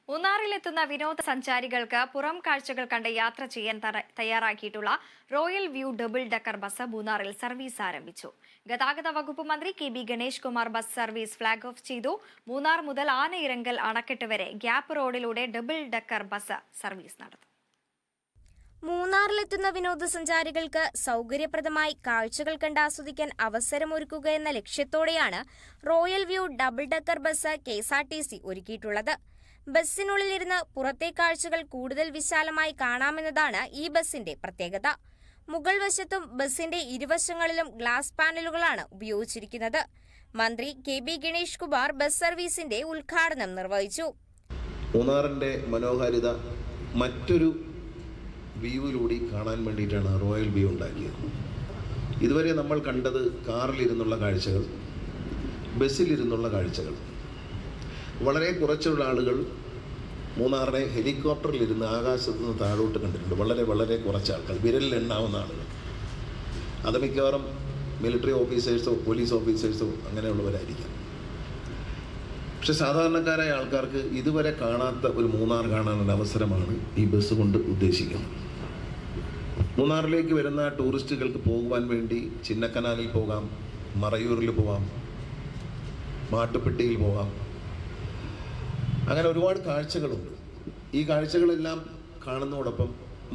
മൂന്നാറിലെത്തുന്ന വിനോദസഞ്ചാരികൾക്ക് പുറം കാഴ്ചകൾ കണ്ട് യാത്ര ചെയ്യാൻ തയ്യാറാക്കിയിട്ടുള്ള royal view double decker bus മൂന്നാറിൽ സർവീസ് ആരംഭിച്ചു. ഗതാഗത വകുപ്പ് മന്ത്രി K B. Ganesh Kumar bus service flag off ചെയ്തു. മൂന്നാർ മുതൽ ആനയിറങ്കൽ അണക്കെട്ട് വരെ ഗ്യാപ്പ് റോഡിലൂടെ ഡബിൾ ഡെക്കർ ബസ് സർവീസ് നടത്തും. മൂന്നാറിലെത്തുന്ന വിനോദസഞ്ചാരികൾക്ക് സൗകര്യപ്രദമായി കാഴ്ചകൾ കണ്ട് ആസ്വദിക്കാൻ അവസരമൊരുക്കുക എന്ന ലക്ഷ്യത്തോടെയാണ് royal view double decker bus KSRTC ഒരുക്കിയിട്ടുള്ളത്. ബസ്സിനുള്ളിലിരുന്ന് പുറത്തെ കാഴ്ചകൾ കൂടുതൽ വിശാലമായി കാണാമെന്നതാണ് ഈ ബസിന്റെ പ്രത്യേകത. മുകൾ വശത്തും ബസിന്റെ ഇരുവശങ്ങളിലും ഗ്ലാസ് പാനലുകളാണ് ഉപയോഗിച്ചിരിക്കുന്നത്. മന്ത്രി കെ.ബി. ഗണേഷ് കുമാർ ബസ് സർവീസിന്റെ ഉദ്ഘാടനം നിർവഹിച്ചു. മൂന്നാറിന്റെ മനോഹാരിത മറ്റൊരു വ്യൂവിലൂടെ കാണാൻ വേണ്ടിയിട്ടാണ് റോയൽ വ്യൂ ഉണ്ടാക്കിയത്. ഇതുവരെ നമ്മൾ കണ്ടത് കാറിലിരുന്നുള്ള കാഴ്ചകൾ, ബസ്സിലിരുന്നുള്ള കാഴ്ചകൾ. വളരെ കുറച്ചുള്ള ആളുകൾ മൂന്നാറിനെ ഹെലികോപ്റ്ററിലിരുന്ന് ആകാശത്ത് നിന്ന് താഴോട്ട് കണ്ടിട്ടുണ്ട്. വളരെ വളരെ കുറച്ച് ആൾക്കാർ, വിരലിലെണ്ണാവുന്ന ആളുകൾ. അത് മിക്കവാറും മിലിറ്ററി ഓഫീസേഴ്സോ പോലീസ് ഓഫീസേഴ്സോ അങ്ങനെയുള്ളവരായിരിക്കാം. പക്ഷെ സാധാരണക്കാരായ ആൾക്കാർക്ക് ഇതുവരെ കാണാത്ത ഒരു മൂന്നാർ കാണാനുള്ള അവസരമാണ് ഈ ബസ് കൊണ്ട് ഉദ്ദേശിക്കുന്നത്. മൂന്നാറിലേക്ക് വരുന്ന ടൂറിസ്റ്റുകൾക്ക് പോകുവാൻ വേണ്ടി ചിന്നക്കനാലിൽ പോകാം, മറയൂരിൽ പോകാം, മാട്ടുപ്പെട്ടിയിൽ പോകാം. അങ്ങനെ ഒരുപാട് കാഴ്ചകളുണ്ട്. ഈ കാഴ്ചകളെല്ലാം കാണുന്നതോടൊപ്പം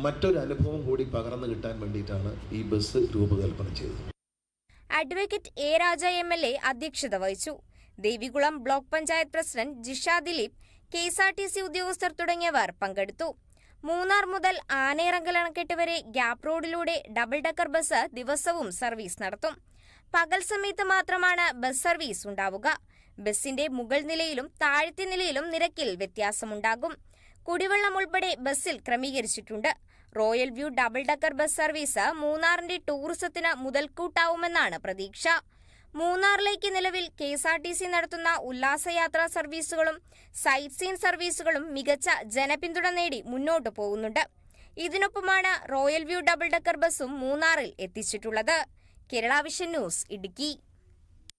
മറ്റൊരു അനുഭവം കൂടി പകർന്നു കിട്ടാൻ വേണ്ടിയിട്ടാണ് ഈ ബസ് രൂപകൽപ്പന ചെയ്തത്. Advocate A. രാജ MLA അധ്യക്ഷത വഹിച്ചു. Devikulam block panchayat president Jisha Dileep, KSRTC ഉദ്യോഗസ്ഥർ തുടങ്ങിയവർ പങ്കെടുത്തു. മൂന്നാർ മുതൽ ആനയിറങ്കൽ അണക്കെട്ട് വരെ ഗ്യാപ്പ് റോഡിലൂടെ ഡബിൾ ഡെക്കർ ബസ് ദിവസവും സർവീസ് നടത്തും. പകൽ സമയത്ത് മാത്രമാണ് ബസ് സർവീസ് ഉണ്ടാവുക. ബസിന്റെ മുകൾ നിലയിലും താഴത്തെ നിലയിലും നിരക്കിൽ വ്യത്യാസമുണ്ടാകും. കുടിവെള്ളം ഉൾപ്പെടെ ബസ്സിൽ ക്രമീകരിച്ചിട്ടുണ്ട്. Royal view double decker bus service മൂന്നാറിന്റെ ടൂറിസത്തിന് മുതൽക്കൂട്ടാവുമെന്നാണ് പ്രതീക്ഷ. മൂന്നാറിലേക്ക് നിലവിൽ KSRTC നടത്തുന്ന ഉല്ലാസയാത്രാ സർവീസുകളും സൈറ്റ് സീൻ സർവീസുകളും മികച്ച ജനപിന്തുണ നേടി മുന്നോട്ടു പോകുന്നുണ്ട്. ഇതിനൊപ്പമാണ് റോയൽ വ്യൂ ഡബിൾ ഡെക്കർ ബസും മൂന്നാറിൽ എത്തിച്ചിട്ടുള്ളത്. Kerala vision news, Idukki.